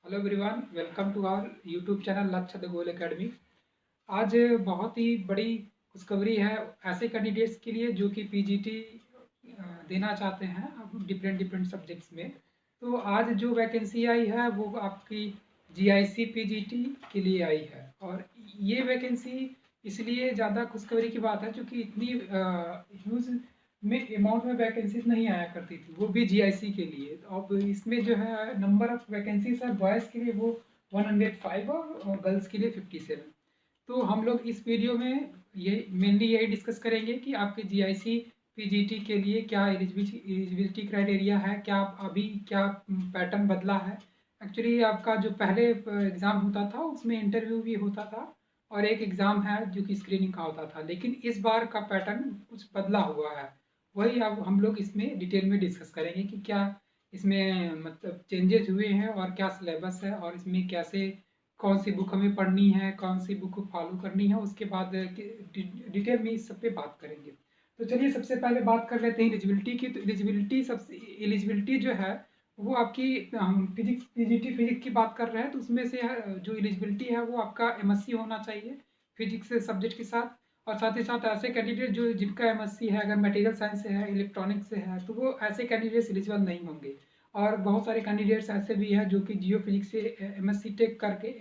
Hello everyone, welcome to our YouTube channel Lakshya the goal academy. आज बहुत ही बड़ी खुशखबरी है ऐसे कैंडिडेट्स के लिए जो कि पीजीटी देना चाहते हैं अब डिफरेंट डिफरेंट सब्जेक्ट्स में। तो आज जो वैकेंसी आई है वो आपकी जीआईसी पीजीटी के लिए आई है। और ये वैकेंसी इसलिए ज़्यादा खुशखबरी की बात है क्योंकि इतनी ह्यूज में अमाउंट में वैकेंसीज नहीं आया करती थी, वो भी जीआईसी के लिए। अब इसमें जो है नंबर ऑफ वैकेंसीज है बॉयज़ के लिए वो 105 और गर्ल्स के लिए 57। तो हम लोग इस वीडियो में ये मेनली यही डिस्कस करेंगे कि आपके जीआईसी पीजीटी के लिए क्या एलिजिबिलिटी क्राइटेरिया है, क्या अभी क्या पैटर्न बदला है। एक्चुअली आपका जो पहले एग्ज़ाम होता था उसमें इंटरव्यू भी होता था और एक एग्ज़ाम है जो कि स्क्रीनिंग का होता था, लेकिन इस बार का पैटर्न कुछ बदला हुआ है। वही अब हम लोग इसमें डिटेल में डिस्कस करेंगे कि क्या इसमें मतलब चेंजेस हुए हैं और क्या सिलेबस है और इसमें कैसे कौन सी बुक हमें पढ़नी है, कौन सी बुक फॉलो करनी है। उसके बाद डिटेल में इस सब पे बात करेंगे। तो चलिए सबसे पहले बात कर लेते हैं एलिजिबिलिटी की। तो एलिजिबिलिटी जो है वो आपकी, हम फिजिक्स पीजीटी फिजिक्स की बात कर रहे हैं तो उसमें से जो एलिजिबिलिटी है वो आपका एमएससी होना चाहिए फिजिक्स सब्जेक्ट के साथ। और साथ ही साथ ऐसे कैंडिडेट जो जिनका एमएससी है, अगर मटेरियल साइंस से है, इलेक्ट्रॉनिक्स से है, तो वो ऐसे कैंडिडेट्स एलिजिबल नहीं होंगे। और बहुत सारे कैंडिडेट्स ऐसे भी हैं जो कि जियो फिजिक्स से एमएससी टेक करके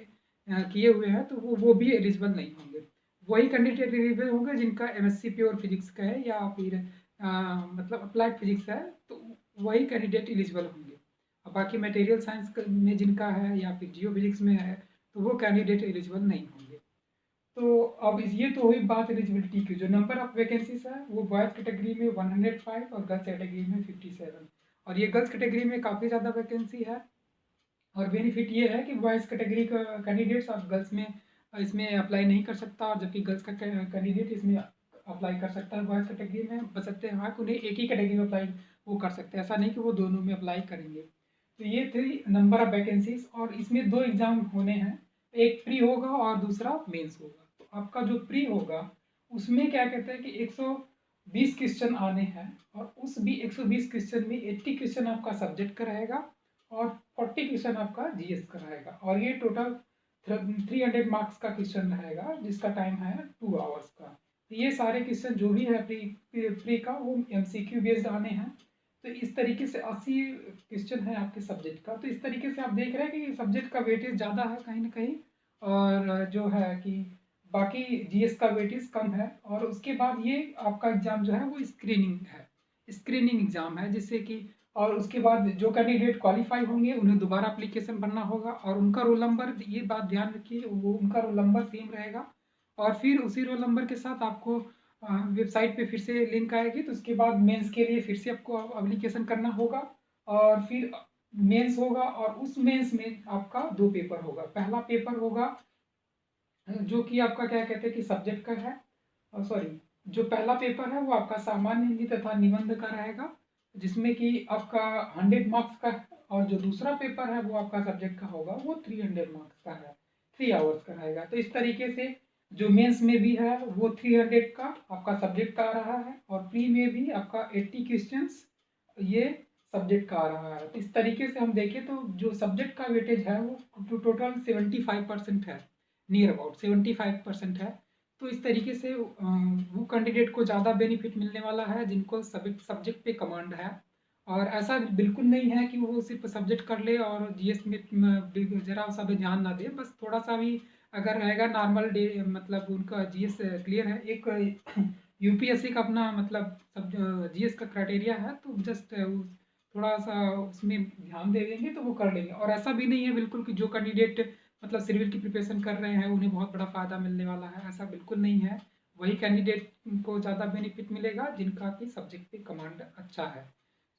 किए हुए हैं, तो वो भी एलिजिबल नहीं होंगे। वही कैंडिडेट एलिजिबल होंगे जिनका एमएससी प्योर फिजिक्स का है या फिर मतलब अप्लाइड फिजिक्स है, तो वही कैंडिडेट एलिजिबल होंगे। और बाकी मटेरियल साइंस में जिनका है या फिर जियो फिजिक्स में है तो वो कैंडिडेट एलिजिबल नहीं होंगे। तो अब ये तो हुई बात एलिजिबिलिटी की। जो नंबर ऑफ वैकेंसीज है वो बॉयज़ कैटेगरी में 105 और गर्ल्स कैटेगरी में 57। और ये गर्ल्स कैटेगरी में काफ़ी ज़्यादा वैकेंसी है। और बेनिफिट ये है कि बॉयज़ कैटेगरी का कैंडिडेट्स और गर्ल्स में इसमें अप्लाई नहीं कर सकता, और जबकि गर्ल्स का कैंडिडेट इसमें अप्लाई कर सकता है बॉयज़ कैटेगरी में, बशर्ते हाँ कि उन्हें एक ही कैटेगरी में अप्लाई वो कर सकते हैं, ऐसा नहीं कि वो दोनों में अप्लाई करेंगे। तो ये थी नंबर ऑफ वैकेंसीज। और इसमें दो एग्ज़ाम होने हैं, एक प्री होगा और दूसरा मेंस होगा। तो आपका जो प्री होगा उसमें क्या कहते हैं कि 120 क्वेश्चन आने हैं, और उस भी 120 क्वेश्चन में 80 क्वेश्चन आपका सब्जेक्ट का रहेगा और 40 क्वेश्चन आपका जीएस का रहेगा। और ये टोटल 300 मार्क्स का क्वेश्चन रहेगा जिसका टाइम है 2 आवर्स का। तो ये सारे क्वेश्चन जो भी है प्री का वो एमसीक्यू बेस्ड आने हैं। तो इस तरीके से 80 क्वेश्चन है आपके सब्जेक्ट का। तो इस तरीके से आप देख रहे हैं कि सब्जेक्ट का वेटेज ज़्यादा है कहीं ना कहीं, और जो है कि बाकी जीएस का वेटेज कम है। और उसके बाद ये आपका एग्ज़ाम जो है वो स्क्रीनिंग एग्ज़ाम है, जिससे कि और उसके बाद जो कैंडिडेट क्वालिफाई होंगे उन्हें दोबारा एप्लीकेशन भरना होगा, और उनका रोल नंबर, ये बात ध्यान रखिए, वो उनका रोल नंबर सेम रहेगा। और फिर उसी रोल नंबर के साथ आपको वेबसाइट पे फिर से लिंक आएगी, तो उसके बाद मेंस के लिए फिर से आपको एप्लीकेशन करना होगा। और फिर मेंस होगा, और उस मेंस में आपका दो पेपर होगा। पहला पेपर होगा जो कि आपका क्या कहते हैं कि सब्जेक्ट का है, सॉरी, जो पहला पेपर है वो आपका सामान्य हिंदी तथा निबंध का रहेगा, जिसमें कि आपका 100 मार्क्स का है। और जो दूसरा पेपर है वो आपका सब्जेक्ट का होगा, वो 300 मार्क्स का है, 3 आवर्स का रहेगा। तो इस तरीके से जो मेंस में भी है वो 300 का आपका सब्जेक्ट का आ रहा है, और प्री में भी आपका 80 क्वेश्चंस ये सब्जेक्ट का आ रहा है। तो इस तरीके से हम देखें तो जो सब्जेक्ट का वेटेज है वो टोटल 75% है, नियर अबाउट 75% है। तो इस तरीके से वो कैंडिडेट को ज़्यादा बेनिफिट मिलने वाला है जिनको सब्जेक्ट पे कमांड है। और ऐसा बिल्कुल नहीं है कि वो सिर्फ सब्जेक्ट कर ले और जीएस में जरा सा भी ध्यान ना दे, बस थोड़ा सा भी अगर रहेगा नॉर्मल डे, मतलब उनका जीएस क्लियर है। एक यूपीएससी का अपना मतलब सब जीएस का क्राइटेरिया है, तो जस्ट थोड़ा सा उसमें ध्यान दे देंगे तो वो कर लेंगे। और ऐसा भी नहीं है बिल्कुल कि जो कैंडिडेट मतलब सिविल की प्रिपरेशन कर रहे हैं उन्हें बहुत बड़ा फ़ायदा मिलने वाला है, ऐसा बिल्कुल नहीं है। वही कैंडिडेट को ज़्यादा बेनिफिट मिलेगा जिनका कि सब्जेक्ट पे कमांड अच्छा है।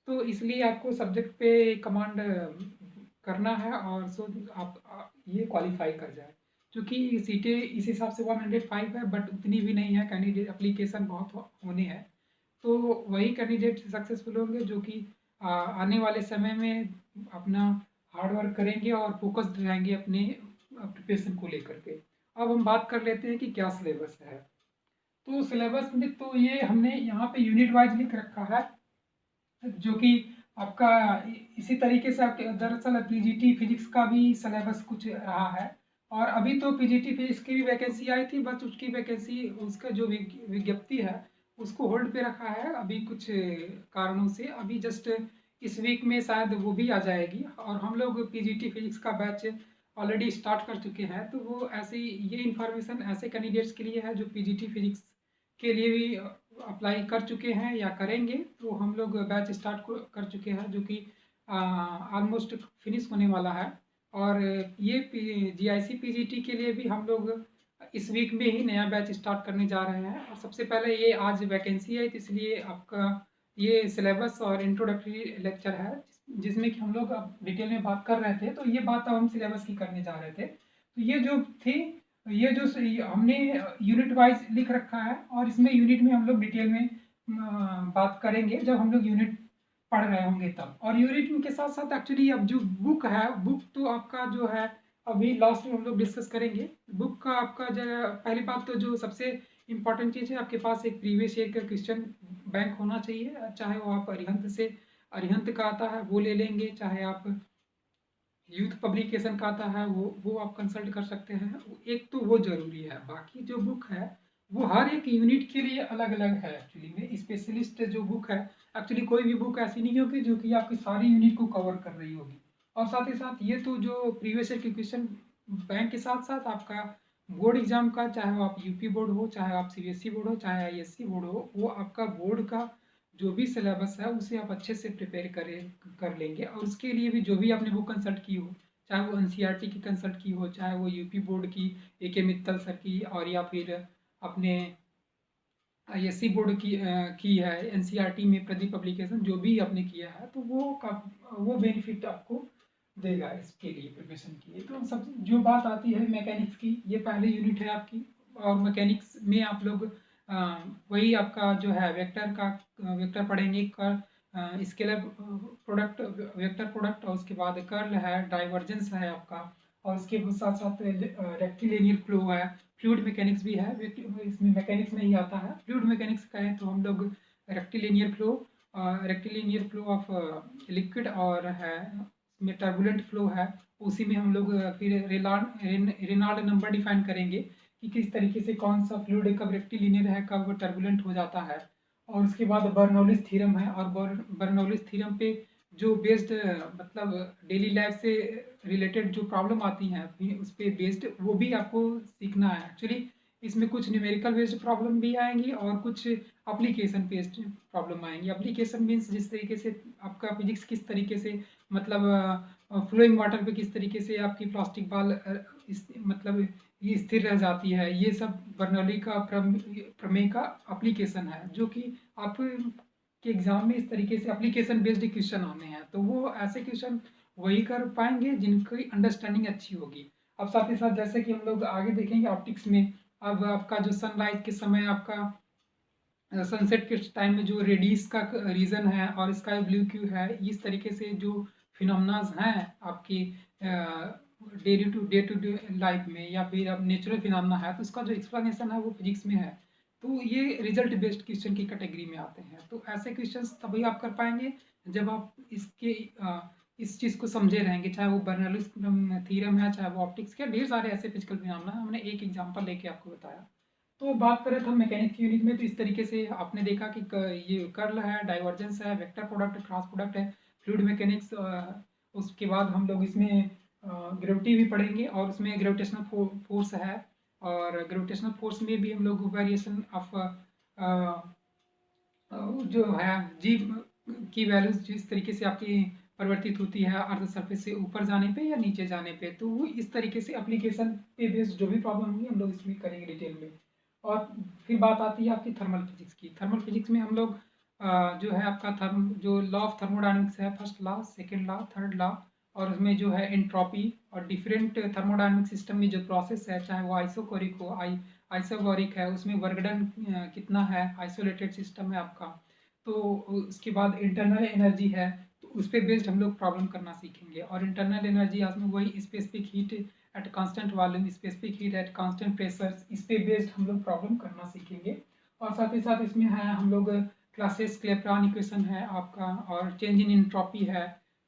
तो इसलिए आपको सब्जेक्ट पे कमांड करना है, और सो आप ये क्वालिफाई कर जाए। क्योंकि सीटें इस हिसाब से 105 है, बट उतनी भी नहीं है, कैंडिडेट एप्लीकेशन बहुत होने हैं। तो वही कैंडिडेट सक्सेसफुल होंगे जो कि आने वाले समय में अपना हार्ड वर्क करेंगे और फोकस्ड रहेंगे अपने प्रिपरेशन को लेकर के। अब हम बात कर लेते हैं कि क्या सिलेबस है। तो सिलेबस में तो ये हमने यहाँ पे यूनिट वाइज लिख रखा है, जो कि आपका इसी तरीके से आपके दरअसल पीजीटी फिजिक्स का भी सिलेबस कुछ रहा है, और अभी तो पीजीटी फिजिक्स की भी वैकेंसी आई थी, बस उसकी वैकेंसी, उसका जो विज्ञप्ति है उसको होल्ड पे रखा है अभी कुछ कारणों से। अभी जस्ट इस वीक में शायद वो भी आ जाएगी, और हम लोग पीजीटी फिजिक्स का बैच ऑलरेडी स्टार्ट कर चुके हैं। तो वो ऐसी ये इन्फॉर्मेशन ऐसे कैंडिडेट्स के लिए है जो पीजीटी फिजिक्स के लिए भी अप्लाई कर चुके हैं या करेंगे। तो हम लोग बैच स्टार्ट कर चुके हैं, जो कि ऑलमोस्ट फिनिश होने वाला है। और ये जीआईसी पीजीटी के लिए भी हम लोग इस वीक में ही नया बैच स्टार्ट करने जा रहे हैं। और सबसे पहले ये आज वैकेंसी है, तो इसलिए आपका ये सिलेबस और इंट्रोडक्टरी लेक्चर है, जिसमें कि हम लोग अब डिटेल में बात कर रहे थे। तो ये बात अब हम सिलेबस की करने जा रहे थे। तो ये जो थी, ये जो हमने यूनिट वाइज लिख रखा है, और इसमें यूनिट में हम लोग डिटेल में बात करेंगे जब हम लोग यूनिट पढ़ रहे होंगे तब। और यूनिट के साथ साथ एक्चुअली अब जो बुक है, बुक तो आपका जो है अभी लास्ट में हम लोग डिस्कस करेंगे। बुक का आपका जो पहली बात तो जो सबसे इम्पॉर्टेंट चीज़ है, आपके पास एक प्रीवियस ईयर का क्वेश्चन बैंक होना चाहिए। चाहे वो आप अरिहंत से, अरिहंत का आता है वो ले लेंगे, चाहे आप यूथ पब्लिकेशन का आता है वो आप कंसल्ट कर सकते हैं। एक तो वो जरूरी है, बाकी जो बुक है वो हर एक यूनिट के लिए अलग अलग है। एक्चुअली में स्पेशलिस्ट जो बुक है, एक्चुअली कोई भी बुक ऐसी नहीं होगी जो कि आपकी सारी यूनिट को कवर कर रही होगी। और साथ ही साथ ये तो जो प्रीवियस ईयर के क्वेश्चन बैंक के साथ साथ आपका बोर्ड एग्जाम का, चाहे वो आप यूपी बोर्ड हो, चाहे आप सीबीएसई बोर्ड हो, चाहे आईएससी बोर्ड हो, वो आपका बोर्ड का जो भी सिलेबस है उसे आप अच्छे से प्रिपेयर कर लेंगे। और उसके लिए भी जो भी आपने बुक कंसल्ट की हो, चाहे वो एनसीईआरटी की कंसल्ट की हो, चाहे वो यूपी बोर्ड की एके मित्तल सर की, और या फिर अपने आईएससी बोर्ड की है एनसीईआरटी में प्रदीप पब्लिकेशन, जो भी आपने किया है, तो वो बेनिफिट आपको देगा इसके लिए प्रिपरेशन के लिए। तो सब जो बात आती है मैकेनिक्स की, ये पहले यूनिट है आपकी। और मैकेनिक्स में आप लोग वही आपका जो है वेक्टर का वेक्टर पढ़ेंगे, कर स्केलर प्रोडक्ट, वेक्टर प्रोडक्ट, और उसके बाद कर्ल है, डाइवर्जेंस है आपका, और उसके साथ साथ रेक्टिलिनियर फ्लो है, फ्लूइड मैकेनिक्स भी है। इसमें मैकेनिक्स में ही आता है। फ्लूइड मैकेनिक्स का है तो हम लोग रेक्टिलिनियर फ्लो ऑफ लिक्विड, और है इसमें टर्बुलेंट फ्लो है, उसी में हम लोग फिर रेनॉल्ड नंबर डिफाइन करेंगे कि किस तरीके से कौन सा फ्लूइड कब रेक्टिलिनियर है, कब टर्बुलेंट हो जाता है। और उसके बाद बर्नौलिस थ्योरम है, और बर्नौलिस थ्योरम पे जो बेस्ड मतलब डेली लाइफ से रिलेटेड जो प्रॉब्लम आती हैं उस पर बेस्ड वो भी आपको सीखना है। एक्चुअली इसमें कुछ न्यूमेरिकल बेस्ड प्रॉब्लम भी आएंगी और कुछ एप्लीकेशन बेस्ड प्रॉब्लम आएंगी। एप्लीकेशन मीन्स जिस तरीके से आपका फिजिक्स किस तरीके से, मतलब फ्लोइंग वाटर पे किस तरीके से आपकी प्लास्टिक बॉल मतलब ये स्थिर रह जाती है, ये सब बर्नौली का प्रमेय का एप्लीकेशन है, जो कि आप के एग्जाम में इस तरीके से एप्लीकेशन बेस्ड क्वेश्चन आने हैं। तो वो ऐसे क्वेश्चन वही कर पाएंगे जिनकी अंडरस्टैंडिंग अच्छी होगी। अब साथ ही साथ जैसे कि हम लोग आगे देखेंगे ऑप्टिक्स में, अब आपका जो सनराइज के समय आपका सनसेट के टाइम में जो रेडिस का रीजन है और स्काई ब्लू क्यू है, इस तरीके से जो फिनोमनाज हैं आपकी डे टू डे लाइफ में, या फिर अब नेचुरल फिनोमना है, तो उसका जो एक्सप्लेनेशन है वो फिजिक्स में है। तो ये रिजल्ट बेस्ड क्वेश्चन की कैटेगरी में आते हैं। तो ऐसे क्वेश्चंस तभी आप कर पाएंगे जब आप इस चीज़ को समझे रहेंगे, चाहे वो बर्नौलिस थ्योरम है, चाहे वो ऑप्टिक्स के ढेर सारे ऐसे फिजिकल फिनोमेना है। हमने एक एग्जांपल लेके आपको बताया। तो बात करें तो मैकेनिक्स यूनिट में तो इस तरीके से आपने देखा कि ये कर्ल है, डाइवर्जेंस है, वेक्टर प्रोडक्ट, क्रॉस प्रोडक्ट है, फ्लूइड मैकेनिक्स। उसके बाद हम लोग इसमें ग्रेविटी भी पढ़ेंगे, और उसमें ग्रेविटेशनल फोर्स है, और ग्रेविटेशनल फोर्स में भी हम लोग वेरिएशन ऑफ जो है जी की वैल्यूज जिस तरीके से आपकी परिवर्तित होती है अर्थ सरफेस से ऊपर जाने पे या नीचे जाने पे, तो वो इस तरीके से एप्लीकेशन पे बेस्ड जो भी प्रॉब्लम होंगी हम लोग इसमें करेंगे डिटेल में। और फिर बात आती है आपकी थर्मल फिजिक्स की। थर्मल फिजिक्स में हम लोग जो है आपका जो लॉ ऑफ थर्मोडायनेमिक्स है, first law, second law, third law, और उसमें जो है एंट्रोपी और डिफरेंट थर्मोडायनेमिक सिस्टम में जो प्रोसेस है, चाहे वो आइसोकोरिक हो, आइसोबोरिक है, उसमें वर्कडन कितना है, आइसोलेटेड सिस्टम है आपका। तो उसके बाद इंटरनल एनर्जी है, तो उस पर बेस्ड हम लोग प्रॉब्लम करना सीखेंगे। और इंटरनल एनर्जी में वही specific heat at constant volume, specific heat at constant pressure, इस पे बेस्ड हम लोग प्रॉब्लम करना सीखेंगे। और साथ ही साथ इसमें है हम लोग क्लासेस क्लेपेरॉन इक्वेशन है आपका, और चेंज इन एंट्रोपी है,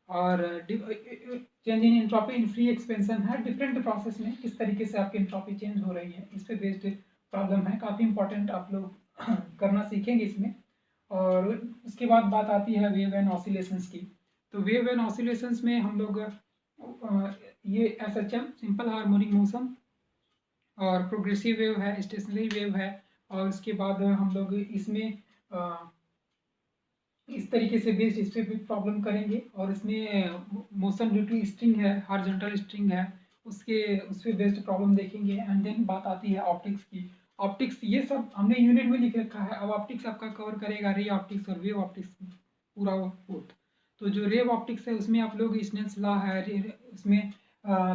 और change in entropy in free expansion है। डिफरेंट प्रोसेस में किस तरीके से आपकी एंट्रोपी चेंज हो रही है, इस पे बेस्ड प्रॉब्लम है, काफ़ी इंपॉर्टेंट आप लोग करना सीखेंगे इसमें। और उसके बाद बात आती है वेव एंड ऑसिलेशंस की। तो वेव एंड ऑसिलेशंस में हम लोग ये एसएचएम सिंपल हार्मोनिक मोशन, और प्रोग्रेसिव वेव है, स्टेशनरी वेव है, और उसके बाद हम लोग इसमें इस तरीके से बेस्ड इस पे भी प्रॉब्लम करेंगे। और इसमें मोशन ड्यू टू स्ट्रिंग है, हॉरिजॉन्टल स्ट्रिंग है, उस पे बेस्ड प्रॉब्लम देखेंगे। एंड देन बात आती है ऑप्टिक्स की। ऑप्टिक्स ये सब हमने यूनिट में लिख रखा है। अब ऑप्टिक्स आपका कवर करेगा रे ऑप्टिक्स और वेव ऑप्टिक्स पूरा बोथ। तो जो रे ऑप्टिक्स है उसमें आप लोग स्नेल्स लॉ है, उसमें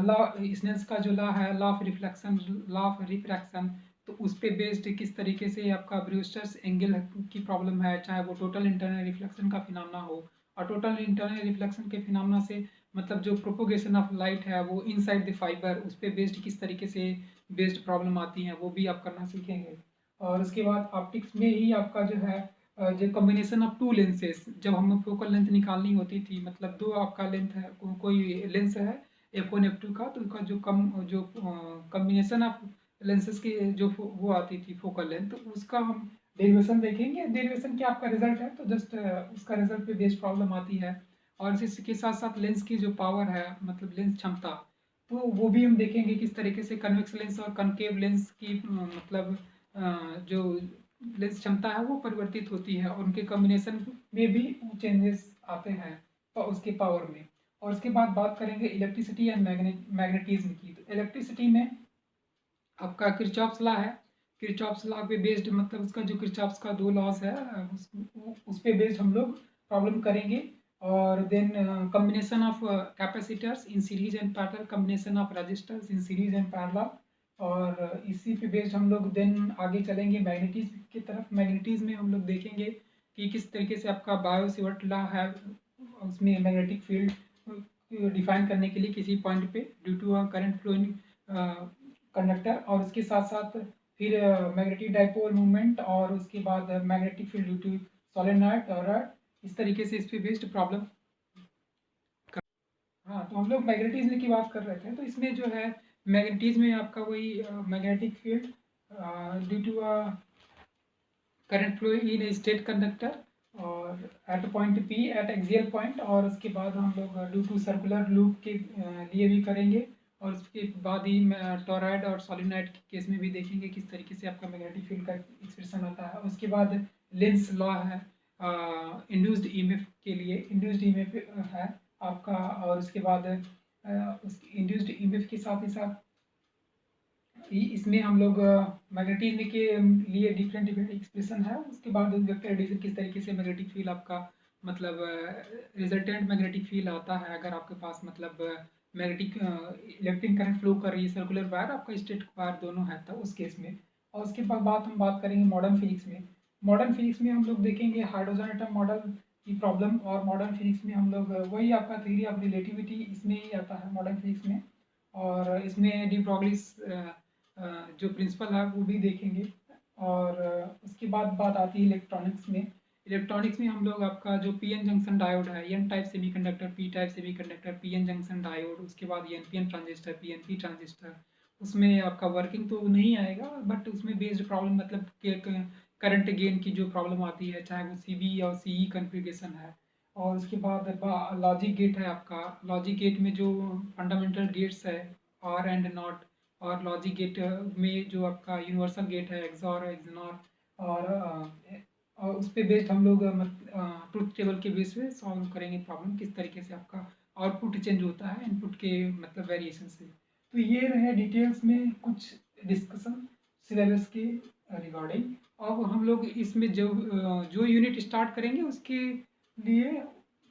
लॉ स्नेल्स का जो लॉ है, law of reflection, law of refraction, तो उस पे बेस्ड किस तरीके से आपका ब्रूस्टर्स एंगल की प्रॉब्लम है, चाहे वो टोटल इंटरनल रिफ्लेक्शन का फिनोमेना हो। और टोटल इंटरनल रिफ्लेक्शन के फिनोमेना से मतलब जो प्रोपोगेशन ऑफ लाइट है वो इनसाइड द फाइबर, उस पे बेस्ड किस तरीके से बेस्ड प्रॉब्लम आती हैं, वो भी आप करना सीखेंगे। और उसके बाद ऑप्टिक्स में ही आपका जो है जो कॉम्बिनेशन ऑफ टू लेंसेज, जब हमें फोकल लेंथ निकालनी होती थी, मतलब दो आपका लेंथ है, कोई लेंस है f1 f2 का, तो उसका जो कॉम्बिनेशन ऑफ लेंसेज की जो वो आती थी फोकल लेंथ, तो उसका हम डेरिवेशन देखेंगे। डेरिवेशन क्या आपका रिजल्ट है, तो जस्ट उसका रिजल्ट पे बेस्ड प्रॉब्लम आती है। और इसके साथ साथ लेंस की जो पावर है, मतलब लेंस क्षमता, तो वो भी हम देखेंगे किस तरीके से कन्वेक्स लेंस और कनकेव लेंस की मतलब जो लेंस क्षमता है वो परिवर्तित होती है, और उनके कॉम्बिनेशन में भी चेंजेस आते हैं और उसके पावर में। और उसके बाद बात करेंगे इलेक्ट्रिसिटी एंड मैग्नेटिज्म की। तो इलेक्ट्रिसिटी में आपका किरचॉफ्स लॉ है। किरचॉफ्स लॉ पे बेस्ड मतलब उसका जो किरचॉफ्स का दो लॉस है, उस पे बेस्ड हम लोग प्रॉब्लम करेंगे। और then combination of capacitors in series and parallel, combination of resistors in series and parallel, और इसी पे बेस्ड हम लोग देन आगे चलेंगे मैग्नेटिज्म की तरफ। मैग्नेटिज्म में हम लोग देखेंगे कि किस तरीके से आपका बायो सेवर्ट लॉ है, उसमें मैग्नेटिक फील्ड डिफाइन करने के लिए किसी पॉइंट पे due to current flowing conductor, और उसके साथ साथ फिर मैग्नेटिक डाइपोल मूवमेंट, और उसके बाद magnetic field due to solenoid और इस तरीके से इस पे बेस्ड प्रॉब्लम। हाँ, तो हम लोग मैग्नेटिज्म की बात कर रहे थे, तो इसमें जो है मैग्नेटिज्म में आपका वही magnetic field due to current flow in state conductor, और at point P at axial point, और उसके बाद हम लोग ड्यू टू सर्कुलर लूप के लिए भी करेंगे। और उसके बाद ही टोरॉइड और सोलिनॉइड के केस में भी देखेंगे किस तरीके से आपका मैग्नेटिक फील्ड का एक्सप्रेशन होता है। उसके बाद लेंस लॉ है इंड्यूस्ड ईएमएफ के लिए, इंड्यूस्ड ईएमएफ है आपका। और उसके बाद उस इंड्यूस्ड ईएमएफ के साथ ही साथ इसमें हम लोग मैग्नेटिज्म के लिए डिफरेंट डिफरेंट एक्सप्रेशन है। उसके बाद वेक्टर एडिशन किस तरीके से मैग्नेटिक फील्ड आपका मतलब रिजल्टेंट मैग्नेटिक फील्ड आता है, अगर आपके पास मतलब मैग्नेटिक इलेक्ट्रिक करंट फ्लो कर रही है, सर्कुलर वायर आपका स्ट्रेट वायर दोनों है, तो उस केस में। और उसके बाद हम बात करेंगे मॉडर्न फिजिक्स में। मॉडर्न फिजिक्स में हम लोग देखेंगे हाइड्रोजन एटम मॉडल की प्रॉब्लम। और मॉडर्न फिजिक्स में हम लोग वही आपका थ्योरी ऑफ रिलेटिविटी इसमें ही आता है मॉडर्न फिजिक्स में। और इसमें डी ब्रॉगलीज जो प्रिंसिपल है वो भी देखेंगे। और उसके बाद बात आती है इलेक्ट्रॉनिक्स में। इलेक्ट्रॉनिक्स में हम लोग आपका जो पीएन जंक्शन डायोड है, N type semiconductor, P type semiconductor, PN junction diode, उसके बाद एनपीएन ट्रांजिस्टर, पीएनपी ट्रांजिस्टर, उसमें आपका वर्किंग तो नहीं आएगा, बट उसमें बेस्ड प्रॉब्लम मतलब करंट गेन की जो प्रॉब्लम आती है, चाहे वो सीबी और सीई कॉन्फ़िगरेशन है। और उसके बाद लॉजिक गेट है आपका। लॉजिक गेट में जो फंडामेंटल गेट्स है, आर एंड नॉट, और लॉजिक गेट में जो आपका यूनिवर्सल गेट है, एक्सॉर एक्सनॉर, और उस पे बेस्ड हम लोग ट्रुथ टेबल के बेस पे सॉल्व करेंगे प्रॉब्लम, किस तरीके से आपका आउटपुट चेंज होता है इनपुट के मतलब वेरिएशन से। तो ये रहे डिटेल्स में कुछ डिस्कशन सिलेबस के रिगार्डिंग। अब हम लोग इसमें जो यूनिट स्टार्ट करेंगे उसके लिए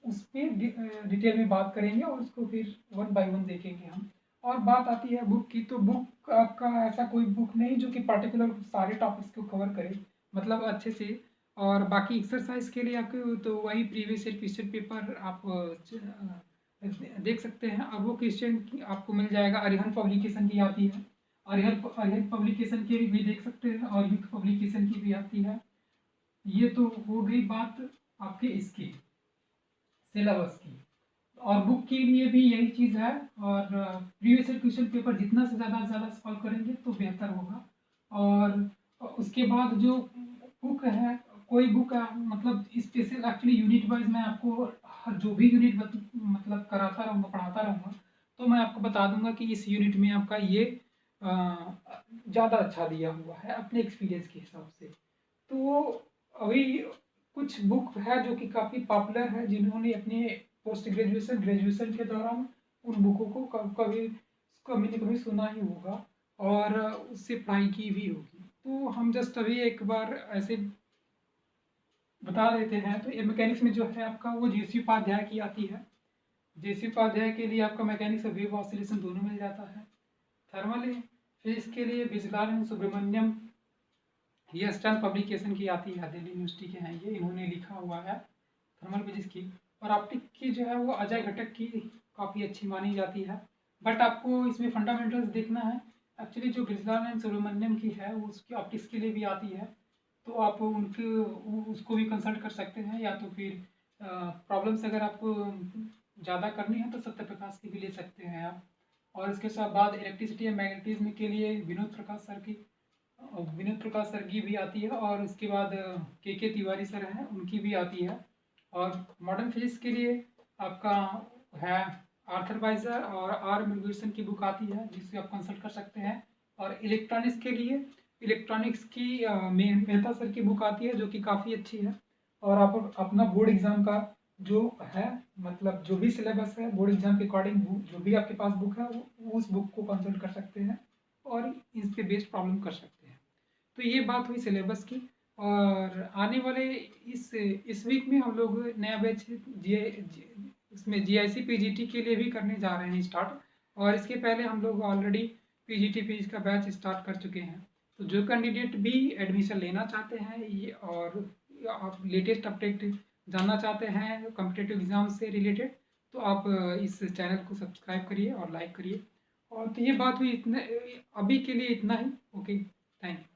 उस पर डिटेल में बात करेंगे, और उसको फिर वन बाय वन देखेंगे हम। और बात आती है बुक की, तो बुक आपका ऐसा कोई बुक नहीं जो कि पर्टिकुलर सारे टॉपिक्स को कवर करे मतलब अच्छे से। और बाकी एक्सरसाइज के लिए आपको तो वही प्रीवियस ईयर क्वेश्चन पेपर आप देख सकते हैं। और वो क्वेश्चन आपको मिल जाएगा, अरिहंत पब्लिकेशन की आती है, अरिहंत पब्लिकेशन की भी देख सकते हैं, और यूथ पब्लिकेशन की भी आती है। ये तो हो गई बात आपके इसकी सिलेबस की। और बुक के लिए भी यही चीज़ है। और प्रीवियस ईयर क्वेश्चन पेपर जितना से ज़्यादा सॉल्व करेंगे तो बेहतर होगा। और उसके बाद जो बुक है, कोई बुक है मतलब स्पेशल एक्चुअली यूनिट वाइज मैं आपको जो भी यूनिट मतलब कराता रहूँगा, पढ़ाता रहूँगा, तो मैं आपको बता दूंगा कि इस यूनिट में आपका ये ज़्यादा अच्छा दिया हुआ है अपने एक्सपीरियंस के हिसाब से। तो अभी कुछ बुक है जो कि काफ़ी पॉपुलर है, जिन्होंने अपने पोस्ट ग्रेजुएशन ग्रेजुएशन के दौरान उन बुकों को कभी कभी न कभी सुना ही होगा और उससे पढ़ाई की भी होगी। तो हम जस्ट अभी एक बार ऐसे बता देते हैं। तो ये मैकेनिक्स में जो है आपका वो जीसी उपाध्याय की आती है। जीसी उपाध्याय के लिए आपका मैकेनिक्स और वेव ऑसिलेशन दोनों मिल जाता है। थर्मल फिजिक्स के लिए बिजलाल सुब्रमण्यम, ये स्टर्न पब्लिकेशन की आती है, दिल्ली यूनिवर्सिटी के हैं ये, इन्होंने लिखा हुआ है थर्मल फिजिक्स की। और ऑप्टिक की जो है वो अजय घटक की काफ़ी अच्छी मानी जाती है। बट आपको इसमें फंडामेंटल्स देखना है। एक्चुअली जो बिजलाल एंड सुब्रमण्यम की है वो उसकी ऑप्टिक्स के लिए भी आती है, तो आप उनके उसको भी कंसल्ट कर सकते हैं। या तो फिर प्रॉब्लम्स अगर आपको ज़्यादा करनी है तो सत्य प्रकाश की भी ले सकते हैं आप। और इसके साथ बाद इलेक्ट्रिसिटी एंड मैग्नेटिज्म के लिए विनोद प्रकाश सर की, विनोद प्रकाश सर की भी आती है। और उसके बाद के तिवारी सर हैं, उनकी भी आती है। और मॉडर्न फिजिक्स के लिए आपका है आर्थर वाइजर और आर मुर्गेसन की बुक आती है, जिससे आप कंसल्ट कर सकते हैं। और इलेक्ट्रॉनिक्स के लिए इलेक्ट्रॉनिक्स की मेहता सर की बुक आती है, जो कि काफ़ी अच्छी है। और आप अपना बोर्ड एग्ज़ाम का जो है मतलब जो भी सिलेबस है बोर्ड एग्ज़ाम के अकॉर्डिंग जो भी आपके पास बुक है उस बुक को कंसल्ट कर सकते हैं और इस पे बेस्ड प्रॉब्लम कर सकते हैं। तो ये बात हुई सिलेबस की। और आने वाले इस वीक में हम लोग नया बैच इसमें जीआईसी पीजीटी के लिए भी करने जा रहे हैं स्टार्ट। और इसके पहले हम लोग ऑलरेडी पीजीटी पीज का बैच स्टार्ट कर चुके हैं। तो जो कैंडिडेट भी एडमिशन लेना चाहते हैं ये और आप लेटेस्ट अपडेट जानना चाहते हैं कॉम्पिटेटिव एग्जाम से रिलेटेड, तो आप इस चैनल को सब्सक्राइब करिए और लाइक करिए। और तो ये बात हुई इतने, अभी के लिए इतना ही। Okay, thank you.